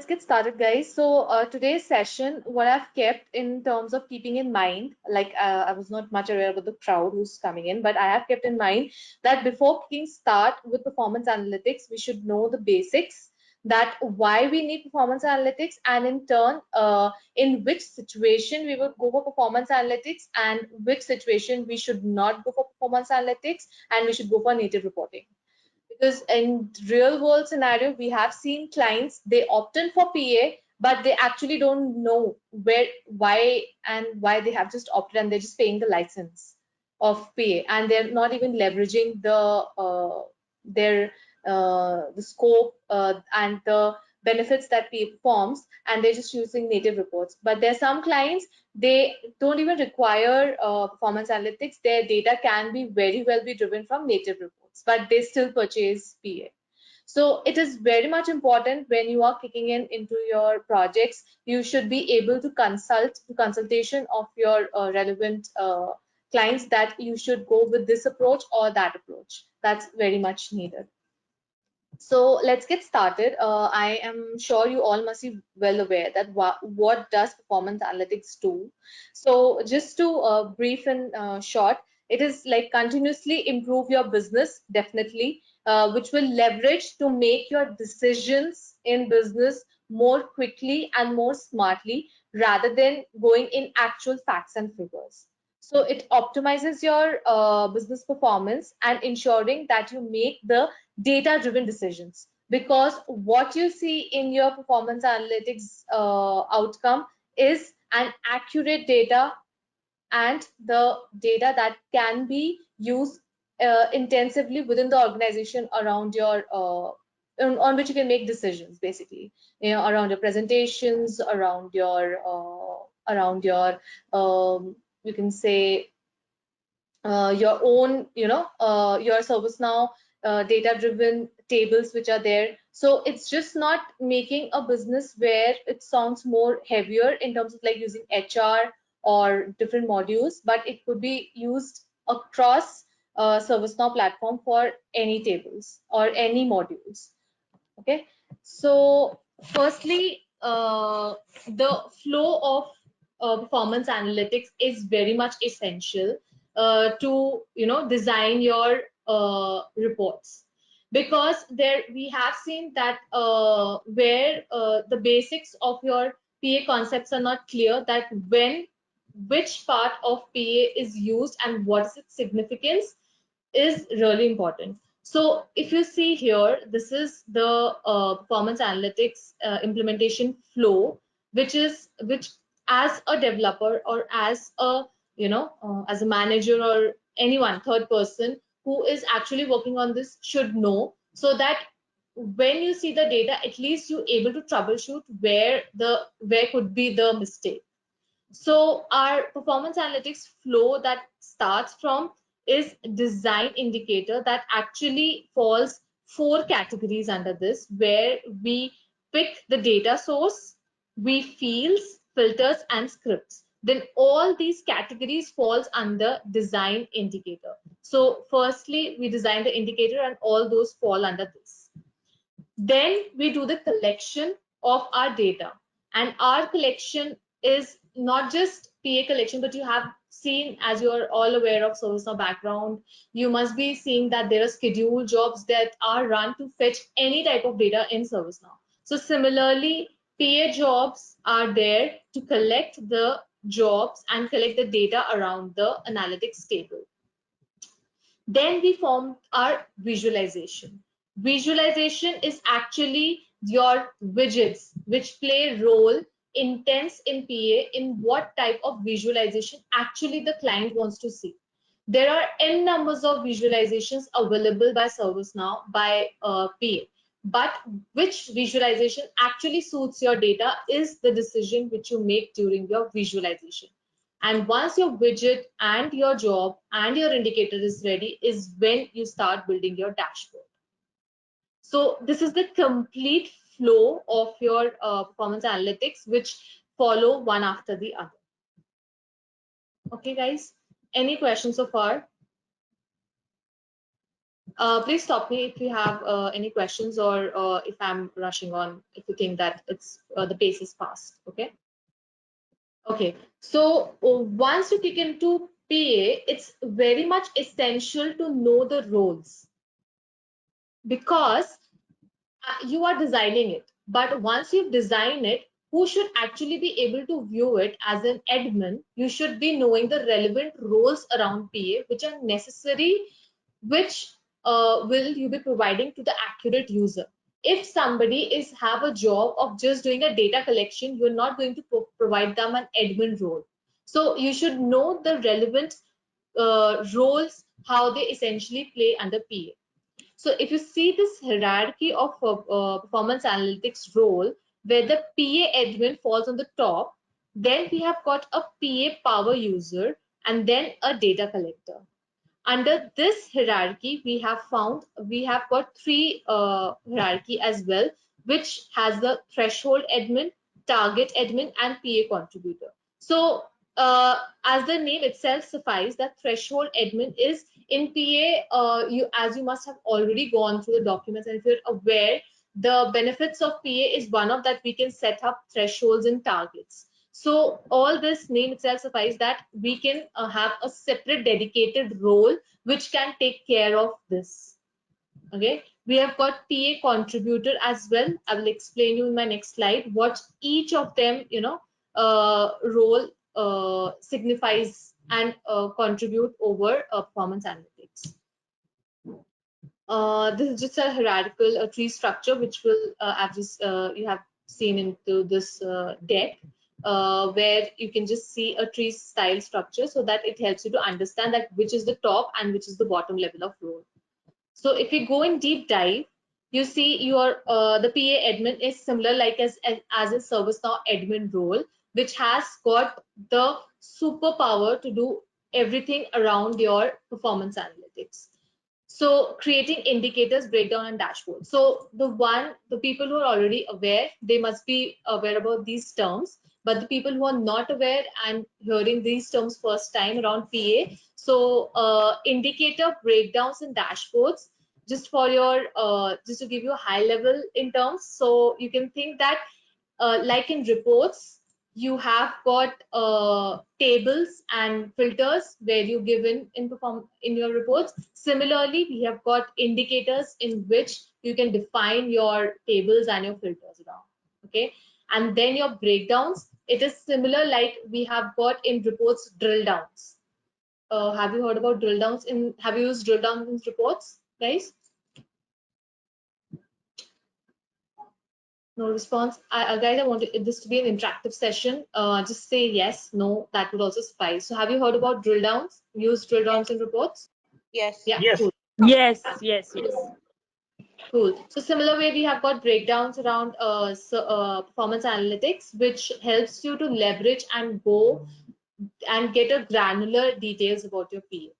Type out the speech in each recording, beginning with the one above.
get started, guys. So today's session, what I've kept in terms of keeping in mind, like I was not much aware about the crowd who's coming in, but I have kept in mind that before kicking start with performance analytics, we should know the basics, that why we need performance analytics, and in turn, in which situation we would go for performance analytics and which situation we should not go for performance analytics and we should go for native reporting. Because in real world scenario, we have seen clients, they opt in for PA, but they actually don't know why they have just opted, and they're just paying the license of PA, and they're not even leveraging the scope and the benefits that PA performs, and they're just using native reports. But there's some clients, they don't even require performance analytics. Their data can be very well be driven from native reports, but they still purchase PA. So it is very much important when you are kicking in into your projects, you should be able to consult the consultation of your relevant clients, that you should go with this approach or that approach. That's very much needed. So let's get started. I am sure you all must be well aware that what does performance analytics do. So just to brief in short, it is like continuously improve your business, definitely, which will leverage to make your decisions in business more quickly and more smartly rather than going in actual facts and figures. So it optimizes your business performance and ensuring that you make the data-driven decisions, because what you see in your performance analytics outcome is an accurate data and the data that can be used intensively within the organization around your on which you can make decisions, basically, around your presentations, around your you can say your own, your ServiceNow data-driven tables which are there. So it's just not making a business where it sounds more heavier in terms of like using HR or different modules, but it could be used across ServiceNow platform for any tables or any modules. Okay, so firstly, the flow of performance analytics is very much essential to design your reports, because there we have seen that where the basics of your PA concepts are not clear, that which part of PA is used and what is its significance is really important. So if you see here, this is the performance analytics implementation flow, which as a developer or as a as a manager or anyone third person who is actually working on this should know, so that when you see the data, at least you're able to troubleshoot where could be the mistake. So our performance analytics flow that starts from is design indicator, that actually falls 4 categories under this, where we pick the data source, we fields, filters, and scripts. Then all these categories falls under design indicator. So firstly, we design the indicator and all those fall under this. Then we do the collection of our data, and our collection is not just PA collection, but you have seen, as you're all aware of ServiceNow background, you must be seeing that there are scheduled jobs that are run to fetch any type of data in ServiceNow. So similarly, PA jobs are there to collect the jobs and collect the data around the analytics table. Then we form our visualization. Visualization is actually your widgets which play a role intense in PA in what type of visualization actually the client wants to see. There are n numbers of visualizations available by ServiceNow by PA, but which visualization actually suits your data is the decision which you make during your visualization. And once your widget and your job and your indicator is ready is when you start building your dashboard. So this is the complete flow of your performance analytics, which follow one after the other. Okay, guys, any questions so far? Please stop me if you have any questions, or if I'm rushing on, if you think that it's the pace is fast. Okay. Okay. So once you kick into PA, it's very much essential to know the roles, because you are designing it. But once you've designed it, who should actually be able to view it as an admin? You should be knowing the relevant roles around PA, which are necessary, which will you be providing to the accurate user. If somebody is have a job of just doing a data collection, you're not going to provide them an admin role. So you should know the relevant roles, how they essentially play under PA. So if you see this hierarchy of performance analytics role, where the PA admin falls on the top, then we have got a PA power user and then a data collector. Under this hierarchy, we have got three hierarchy as well, which has the threshold admin, target admin, and PA contributor. So as the name itself suffices, that threshold admin is in PA. As you must have already gone through the documents, and if you're aware, the benefits of PA is one of that we can set up thresholds and targets. So all this name itself suffices that we can have a separate dedicated role which can take care of this. Okay, we have got PA contributor as well. I will explain you in my next slide what each of them, role signifies and contribute over performance analytics. This is just a hierarchical tree structure, which will you have seen into this deck, where you can just see a tree style structure, so that it helps you to understand that which is the top and which is the bottom level of role. So if we go in deep dive, you see your the PA admin is similar like as a ServiceNow admin role, which has got the superpower to do everything around your performance analytics. So creating indicators, breakdown, and dashboard. So the people who are already aware, they must be aware about these terms. But the people who are not aware and hearing these terms first time around PA, so indicator, breakdowns, and dashboards. Just for your, just to give you a high level in terms, so you can think that like in reports, you have got tables and filters where you give in your reports. Similarly, we have got indicators in which you can define your tables and your filters around. Okay, and then your breakdowns. It is similar like we have got in reports drill downs. Have you heard about drill downs in? Have you used drill downs in reports, guys? No response. Guys, I want this to be an interactive session. Just say yes, no, that would also suffice. So have you heard about drill downs? Use drill downs in reports? Yes. Yeah, Yes. cool. Yes, yes, yes. Cool. So similar way, we have got breakdowns around performance analytics, which helps you to leverage and go and get a granular details about your PA.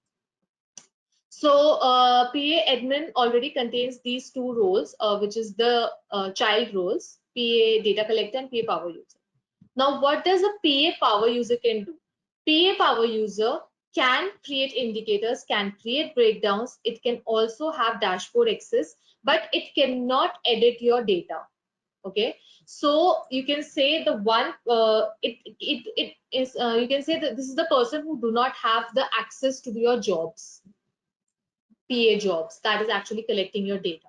So PA admin already contains these two roles, which is the child roles, PA data collector and PA power user. Now, what does a PA power user can do? PA power user can create indicators, can create breakdowns. It can also have dashboard access, but it cannot edit your data. Okay, so you can say the one it is you can say that this is the person who do not have the access to your jobs. PA jobs that is actually collecting your data.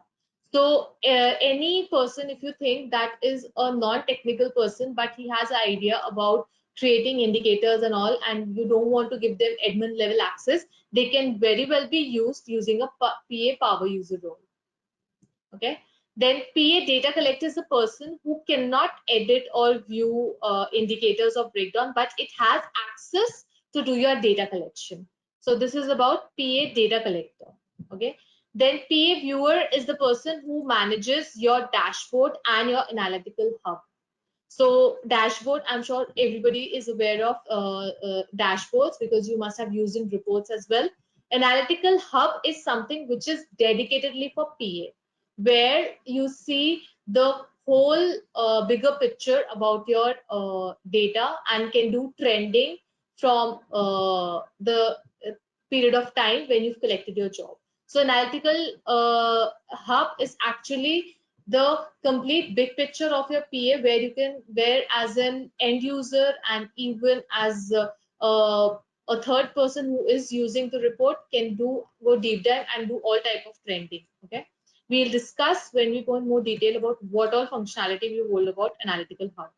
So any person, if you think that is a non-technical person, but he has an idea about creating indicators and all, and you don't want to give them admin level access, they can very well be used using a PA power user role. Okay. Then PA data collector is a person who cannot edit or view indicators of breakdown, but it has access to do your data collection. So this is about PA data collector. Okay. Then PA viewer is the person who manages your dashboard and your analytical hub. So dashboard, I'm sure everybody is aware of dashboards because you must have used in reports as well. Analytical hub is something which is dedicatedly for PA, where you see the whole bigger picture about your data and can do trending from the period of time when you've collected your job. So analytical hub is actually the complete big picture of your PA, where you can, where as an end user and even as a third person who is using the report can go deep dive and do all type of trending. Okay, we'll discuss when we go in more detail about what all functionality we hold about analytical hub.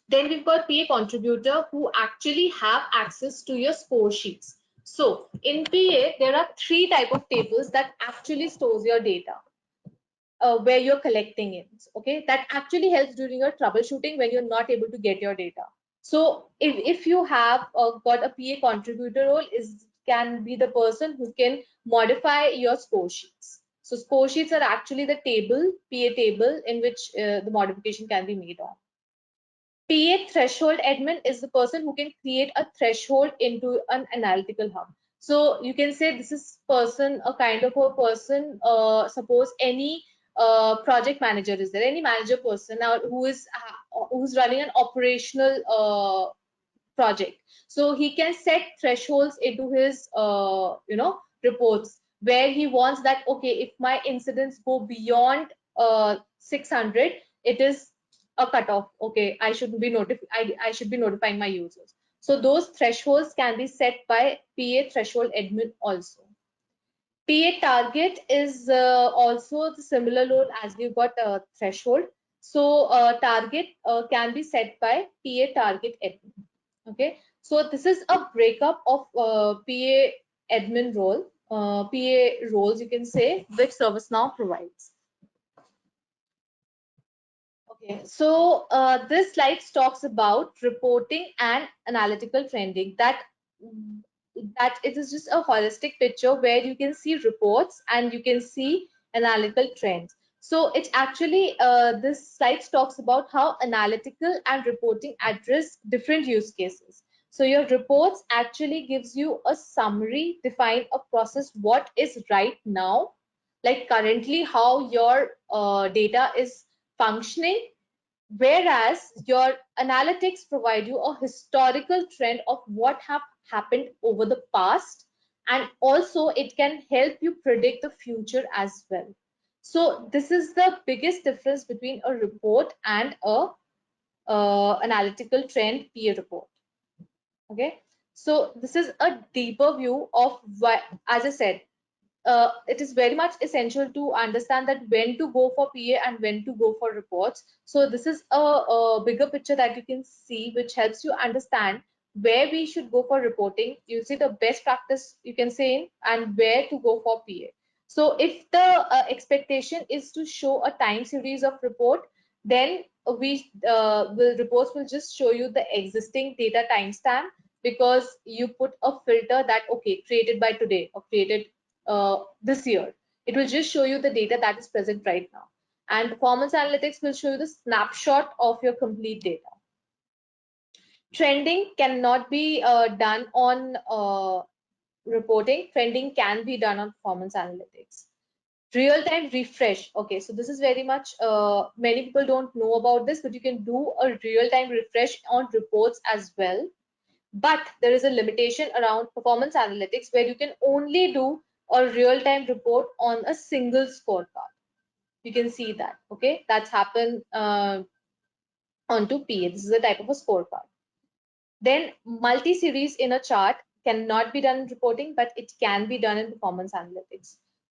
Then we've got PA contributor who actually have access to your score sheets. So in PA, there are three type of tables that actually stores your data, where you're collecting it. Okay, that actually helps during your troubleshooting when you're not able to get your data. So if you have got a PA contributor role, is can be the person who can modify your score sheets. So score sheets are actually the table, PA table, in which the modification can be made on. PA threshold admin is the person who can create a threshold into an analytical hub. So you can say this is person, a kind of a person, suppose any project manager is there, any manager person now who's running an operational project. So he can set thresholds into his reports, where he wants that, okay, if my incidents go beyond 600, it is a cutoff. Okay, I shouldn't be I should be notifying my users. So those thresholds can be set by PA threshold admin also. PA target is also the similar load as we've got a threshold. So target can be set by PA target admin. Okay, so this is a breakup of PA admin role, PA roles you can say, which ServiceNow provides. Okay, so this slide talks about reporting and analytical trending. That it is just a holistic picture where you can see reports and you can see analytical trends. So it actually this slide talks about how analytical and reporting address different use cases. So your reports actually gives you a summary, define a process, what is right now, like currently how your data is functioning, whereas your analytics provide you a historical trend of what have happened over the past, and also it can help you predict the future as well. So this is the biggest difference between a report and a analytical trend peer report. Okay, so this is a deeper view of why, as I said, it is very much essential to understand that when to go for PA and when to go for reports. So this is a bigger picture that you can see, which helps you understand where we should go for reporting. You see the best practice you can say, and where to go for PA. So if the expectation is to show a time series of report, then reports will just show you the existing data timestamp, because you put a filter that, okay, created by today or created this year. It will just show you the data that is present right now. And performance analytics will show you the snapshot of your complete data. Trending cannot be done on reporting. Trending can be done on performance analytics. Real-time refresh. Okay, so this is very much, many people don't know about this, but you can do a real-time refresh on reports as well. But there is a limitation around performance analytics where you can only do a real-time report on a single scorecard. You can see that, okay? That's happened onto PA. This is a type of a scorecard. Then multi-series in a chart cannot be done in reporting, but it can be done in performance analytics.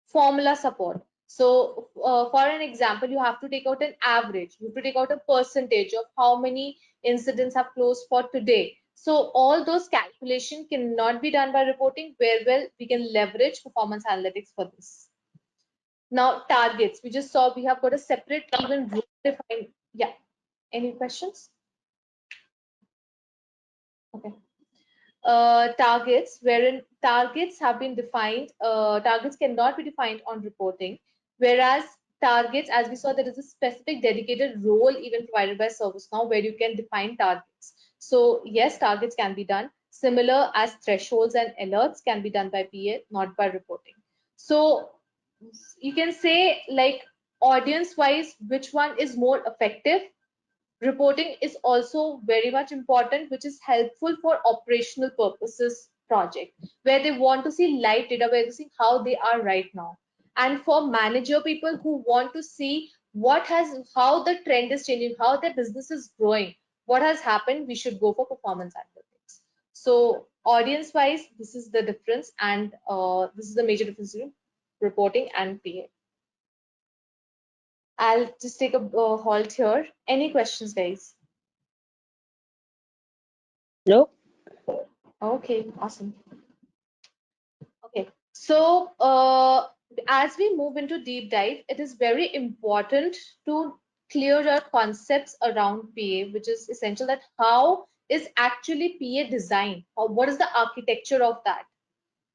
Formula support. So for an example, you have to take out an average. You have to take out a percentage of how many incidents have closed for today. So all those calculation cannot be done by reporting, where well we can leverage performance analytics for this. Now targets. We just saw we have got a separate even role defined. Yeah. Any questions? Okay. Targets, wherein targets have been defined, targets cannot be defined on reporting, whereas targets, as we saw, there is a specific dedicated role even provided by ServiceNow where you can define targets. So yes, targets can be done, similar as thresholds and alerts can be done by PA, not by reporting. So you can say, like, audience wise, which one is more effective? Reporting is also very much important, which is helpful for operational purposes project, where they want to see live data, where they see how they are right now. And for manager people who want to see how the trend is changing, how their business is growing, what has happened, we should go for performance analytics. So audience wise, this is the difference, and this is the major difference between reporting and PA. I'll just take a halt here. Any questions, guys? No. Okay, awesome. Okay, so as we move into deep dive, it is very important to clear our concepts around PA, which is essential, that how is actually PA designed, or what is the architecture of that?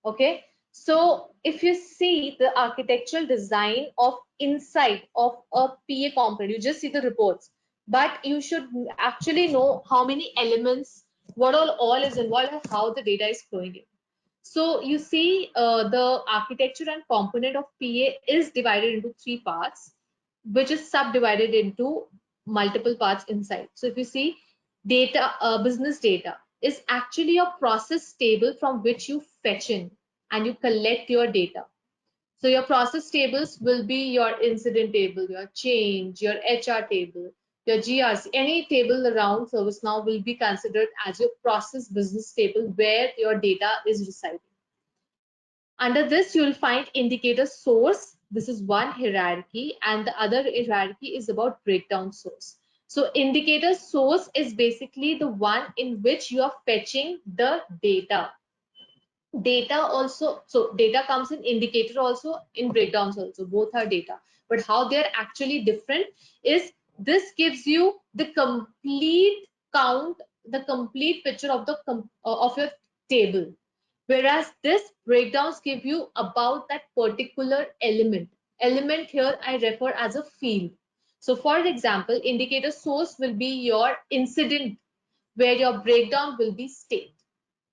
Okay, so if you see the architectural design of inside of a PA component, you just see the reports, but you should actually know how many elements, what all is involved, and how the data is flowing in. So you see the architecture and component of PA is divided into three parts, which is subdivided into multiple parts inside. So if you see data, business data is actually a process table from which you fetch in and you collect your data. So your process tables will be your incident table, your change, your HR table, your GRC, any table around ServiceNow will be considered as your process business table where your data is residing. Under this, you will find indicator source. This is one hierarchy, and the other hierarchy is about breakdown source. So indicator source is basically the one in which you are fetching the data. Data also, so data comes in indicator also, in breakdowns also, both are data. But how they're actually different is this gives you the complete count, the complete picture of the of your table. Whereas this breakdowns give you about that particular element. Element here I refer as a field. So for example, indicator source will be your incident, where your breakdown will be state.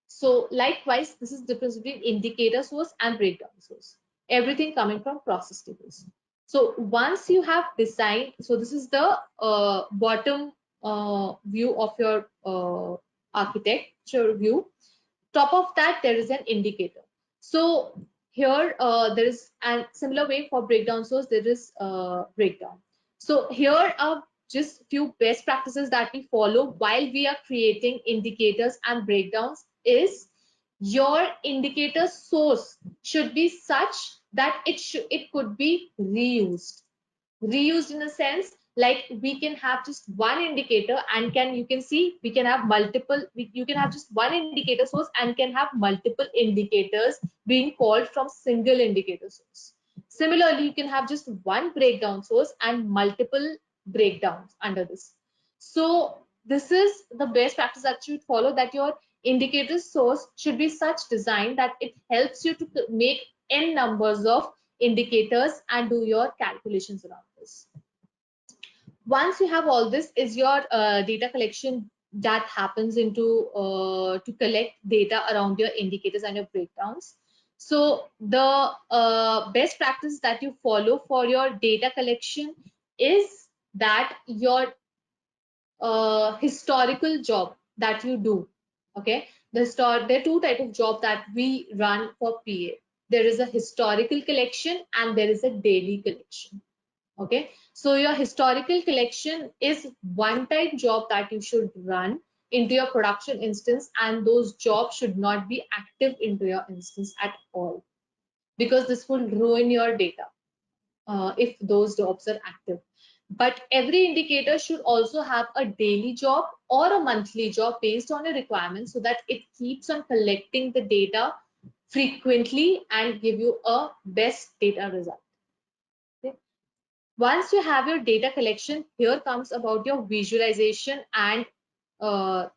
So likewise, this is the difference between indicator source and breakdown source. Everything coming from process tables. So once you have designed, so this is the bottom view of your architecture view. Top of that, there is an indicator. So here there is, and similar way for breakdown source, there is breakdown. So here are just few best practices that we follow while we are creating indicators and breakdowns is your indicator source should be such that it could be reused. Reused in a sense, like we can have just one indicator and you can see we can have multiple, you can have just one indicator source and can have multiple indicators being called from single indicator source. Similarly, you can have just one breakdown source and multiple breakdowns under this. So this is the best practice that you should follow, that your indicator source should be such design that it helps you to make n numbers of indicators and do your calculations around this. Once you have all this, is your data collection that happens into to collect data around your indicators and your breakdowns. So the best practice that you follow for your data collection is that your historical job that you do. Okay, there are two types of job that we run for PA. There is a historical collection and there is a daily collection. Okay, so your historical collection is one type job that you should run into your production instance, and those jobs should not be active into your instance at all, because this will ruin your data if those jobs are active. But every indicator should also have a daily job or a monthly job based on your requirements, so that it keeps on collecting the data frequently and give you a best data result. Okay. Once you have your data collection, here comes about your visualization and uh,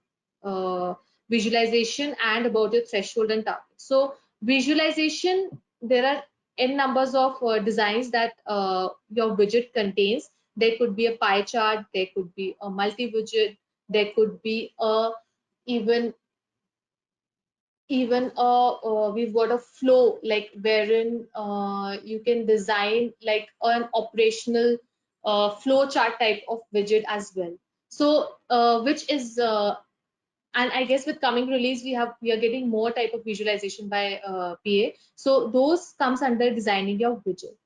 uh, about your threshold and target. So visualization, there are n numbers of designs that your widget contains. There could be a pie chart, there could be a multi-widget, there could be a even we've got a flow, like wherein you can design like an operational flow chart type of widget as well. So which is And I guess with coming release, we are getting more type of visualization by PA. So those comes under designing your widget.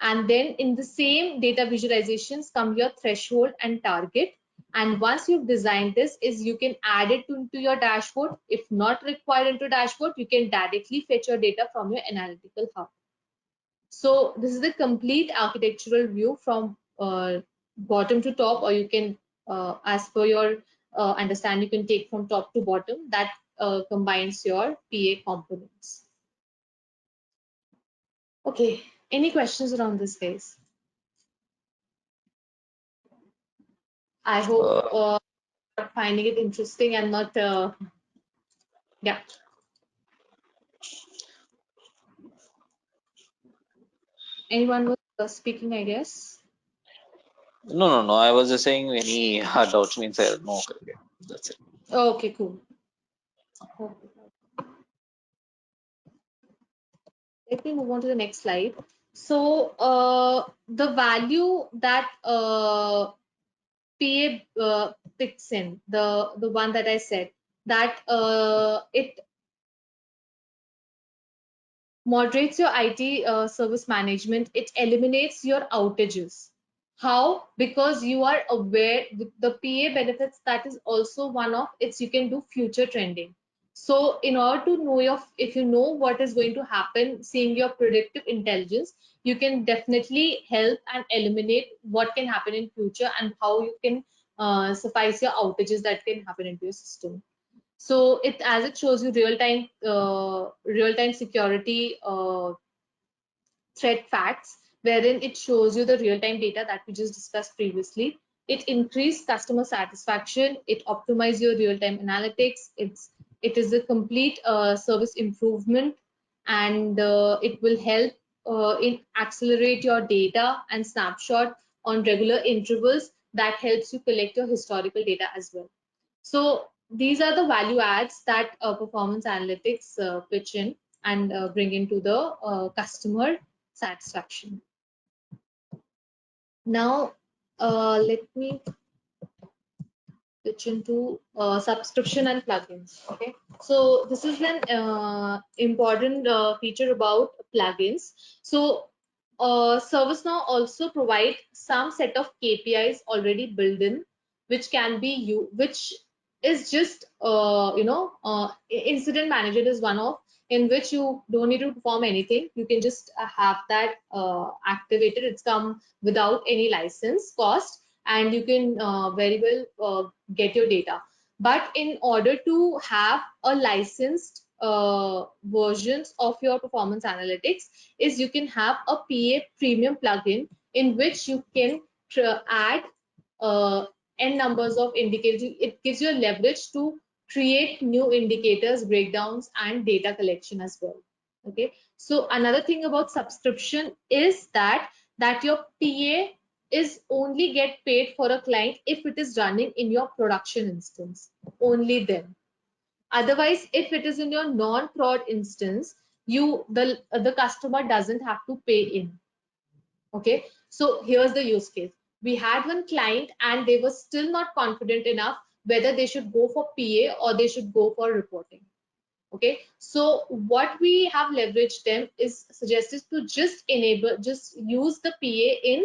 And then in the same data visualizations come your threshold and target. And once you've designed this, is you can add it into your dashboard. If not required into dashboard, you can directly fetch your data from your analytical hub. So this is the complete architectural view from bottom to top, or you can, as per your understanding, you can take from top to bottom. That combines your PA components. Okay, any questions around this, guys? I hope finding it interesting and not, yeah. Anyone was speaking, I guess? No. I was just saying any doubts means no. Okay, that's it. Okay, cool. Okay. Let me move on to the next slide. So the value that PA picks in, the one that I said, that it moderates your IT service management, it eliminates your outages. How? Because you are aware with the PA benefits, that is also one of its, you can do future trending. So in order to know your, if you know what is going to happen, seeing your predictive intelligence, you can definitely help and eliminate what can happen in future and how you can suffice your outages that can happen into your system. So it, as it shows you real-time security threat facts, wherein it shows you the real-time data that we just discussed previously. It increased customer satisfaction. It optimizes your real-time analytics. It is a complete service improvement, and it will help in accelerate your data and snapshot on regular intervals. That helps you collect your historical data as well. So these are the value adds that performance analytics pitch in and bring into the customer satisfaction. Now, let me pitch into subscription and plugins. Okay, so this is an important feature about plugins. So ServiceNow also provide some set of KPIs already built in, which can be you, which is just incident manager is one of, in which you don't need to perform anything. You can just have that activated. It's come without any license cost, and you can very well get your data. But in order to have a licensed versions of your performance analytics, is you can have a PA premium plugin in which you can add n numbers of indicators. It gives you a leverage to create new indicators, breakdowns, and data collection as well. Okay. So another thing about subscription is that your PA is only get paid for a client if it is running in your production instance, only then. Otherwise, if it is in your non-prod instance, the customer doesn't have to pay in. Okay, so here's the use case. We had one client and they were still not confident enough whether they should go for PA or they should go for reporting. Okay, so what we have leveraged them is suggested to just use the PA in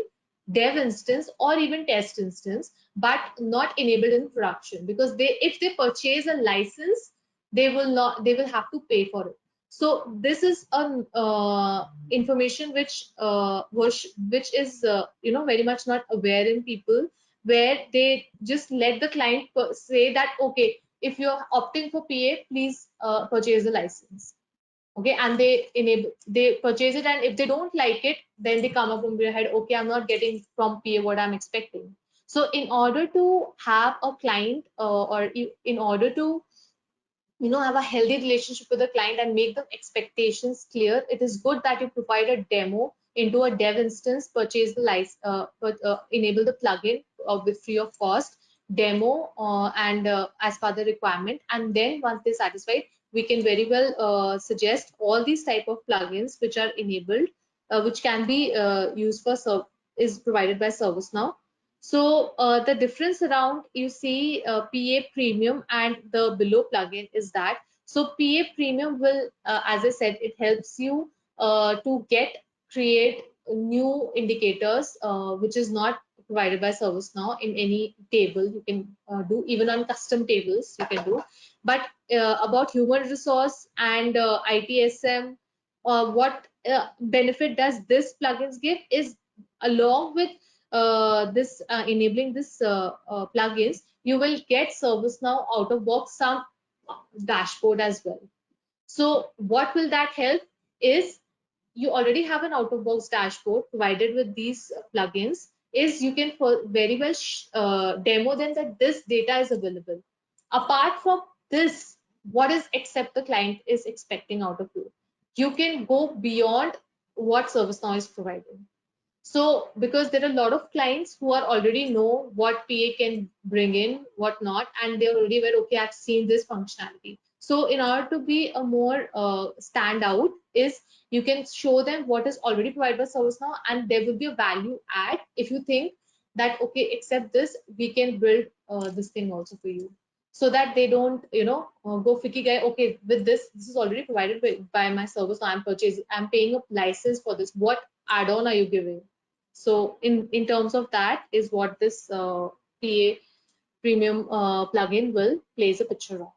dev instance or even test instance, but not enabled in production, because if they purchase a license, they will have to pay for it. So this is an information which is very much not aware in people, where they just let the client say that, okay, if you're opting for PA, please purchase the license. Okay, and they purchase it, and if they don't like it, then they come up from their head, okay, I'm not getting from PA what I'm expecting. So in order to have a client or in order to have a healthy relationship with the client and make the expectations clear, it is good that you provide a demo into a dev instance, purchase the license, enable the plugin with free of cost demo and as per the requirement. And then once they're satisfied, we can very well suggest all these type of plugins which are enabled, which can be used for is provided by ServiceNow. So the difference around you see PA Premium and the below plugin is that so PA Premium will, as I said, it helps you to create new indicators which is not provided by ServiceNow in any table. You can do even on custom tables you can do. But about human resource and ITSM, what benefit does this plugins give is along with this enabling this plugins, you will get ServiceNow out of box some dashboard as well. So what will that help is you already have an out of box dashboard provided with these plugins is you can very well demo them that this data is available. Apart from this, what is except the client is expecting out of you? You can go beyond what ServiceNow is providing. So because there are a lot of clients who are already know what PA can bring in, what not, and they're already aware, okay, I've seen this functionality. So in order to be a more stand out is you can show them what is already provided by ServiceNow, and there will be a value add if you think that, okay, except this, we can build this thing also for you. So that they don't, go picky guy, okay, with this is already provided by my service. I'm purchasing, I'm paying a license for this. What add-on are you giving? So in terms of that is what this PA Premium plugin will plays a picture of.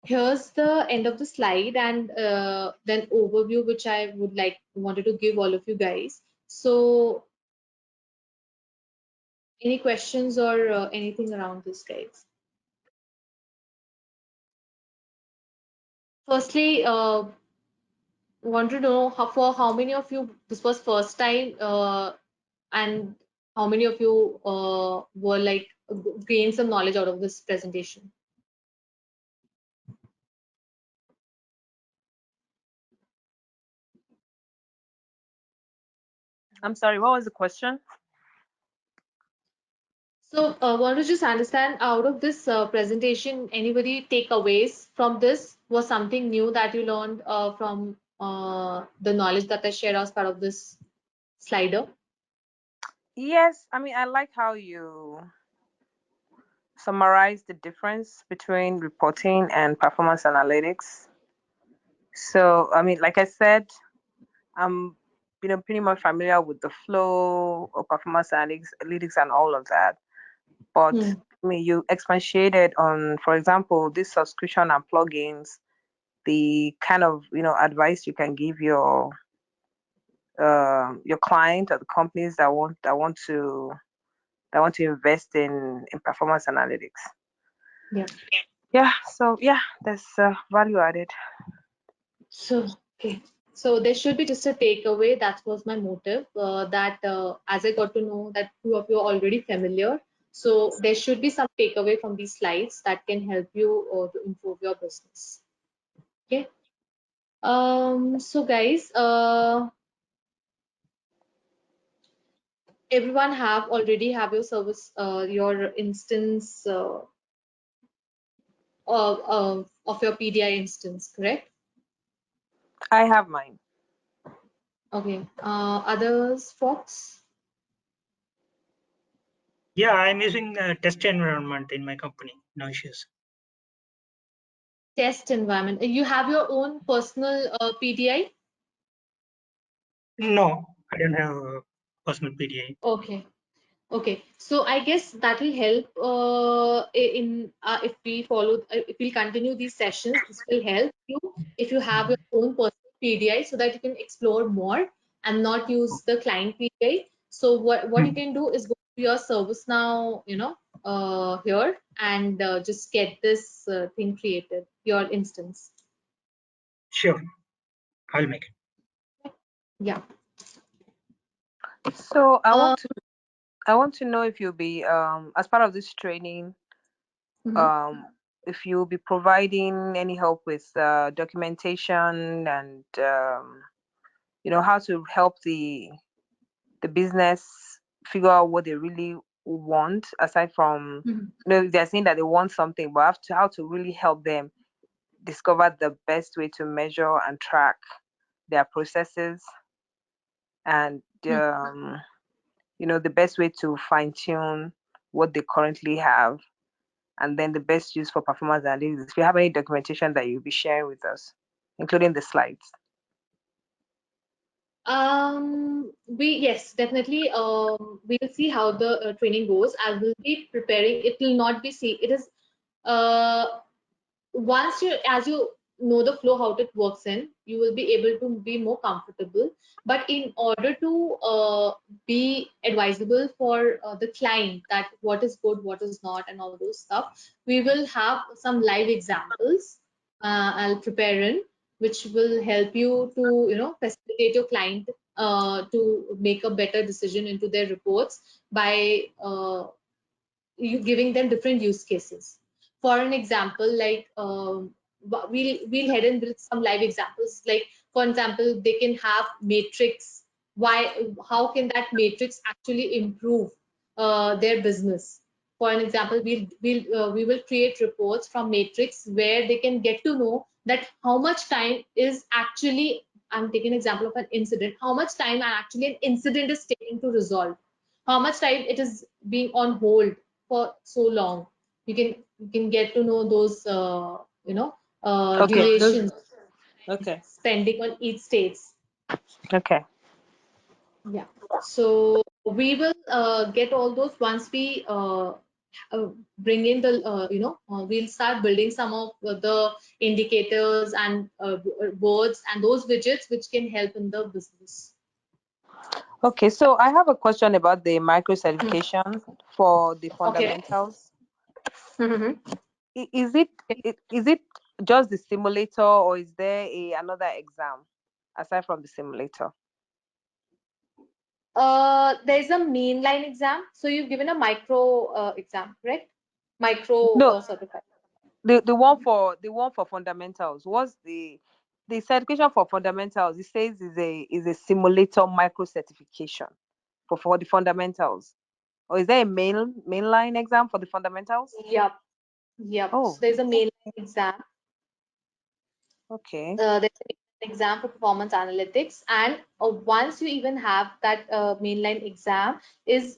Here's the end of the slide and then overview which I would like wanted to give all of you guys. So any questions or anything around this, guys? Firstly, want to know for how many of you this was first time and how many of you were like gained some knowledge out of this presentation? I'm sorry, what was the question? So, want to just understand out of this presentation, anybody takeaways from this was something new that you learned from the knowledge that I shared as part of this slider? Yes, I mean, I like how you summarize the difference between reporting and performance analytics. So, I mean, like I said, I'm pretty much familiar with the flow of performance analytics and all of that. But Hmm. I mean, you expatiated on, for example, this subscription and plugins, the kind of advice you can give your client or the companies that want to invest in performance analytics. Yeah. Yeah. So yeah, there's value added. So, okay. So there should be just a takeaway. That was my motive. That as I got to know that two of you are already familiar, so there should be some takeaway from these slides that can help you to improve your business. Okay. So guys, everyone already have your service, your instance of your PDI instance, correct? I have mine. Okay. Others, Fox? Yeah, I'm using a test environment in my company. No issues. Test environment. You have your own personal PDI? No, I don't have a personal PDI. Okay. Okay, so I guess that will help in if we follow, if we continue these sessions, this will help you if you have your own personal PDI so that you can explore more and not use the client PDI. So what you can do is go to your ServiceNow, here and just get this thing created, your instance. Sure, I'll make it. Yeah. So I want to know if you'll be as part of this training, Mhm. if you'll be providing any help with documentation and how to help the business figure out what they really want, aside from Mhm. they're saying that they want something, but how to really help them discover the best way to measure and track their processes and Mhm. the best way to fine tune what they currently have, and then the best use for performance analytics. If you have any documentation that you'll be sharing with us, including the slides. Yes, definitely. We'll see how the training goes. I will be preparing. It will not be it is uh once as you know the flow how it works in, you will be able to be more comfortable. But in order to be advisable for the client that what is good, what is not, and all those stuff, we will have some live examples. I'll prepare in which will help you to facilitate your client to make a better decision into their reports by you giving them different use cases. For an example, like we'll head in with some live examples. Like for example, they can have matrix. How can that matrix actually improve their business? For an example, we will create reports from matrix where they can get to know that how much time is actually. I'm taking an example of an incident. How much time actually an incident is taking to resolve? How much time it is being on hold for so long? You can get to know those Okay. durations Okay. spending on each states. Okay. Yeah. So we will get all those once we bring in the we'll start building some of the indicators and boards and those widgets which can help in the business. Okay, so I have a question about the micro certification for the Okay. fundamentals. Mhm. Is it just the simulator, or is there another exam aside from the simulator? There's a mainline exam. So you've given a micro exam, correct? Micro No, certified. the one for fundamentals. What's the certification for fundamentals? It says is a simulator micro certification for the fundamentals. Or is there a mainline exam for the fundamentals? Yep. Yep. Oh, So there's a mainline exam. okay. There's an exam for performance analytics, and once you even have that mainline exam, is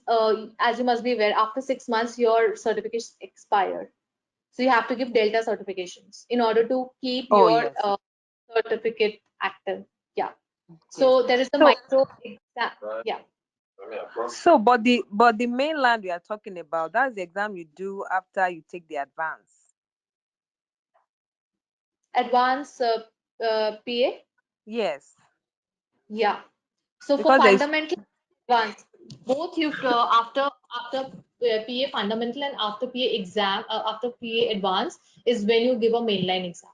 as you must be aware, after 6 months your certification expired. So you have to give Delta certifications in order to keep Oh, your yes. certificate active. Yeah. Yes. So there is a So, micro exam. Yeah. so but the mainland we are talking about, that's the exam you do after you take the advance. Advanced PA. Yes. Yeah. So for Because there's fundamental advanced, both you after PA fundamental and after PA exam after PA advanced is when you give a mainline exam.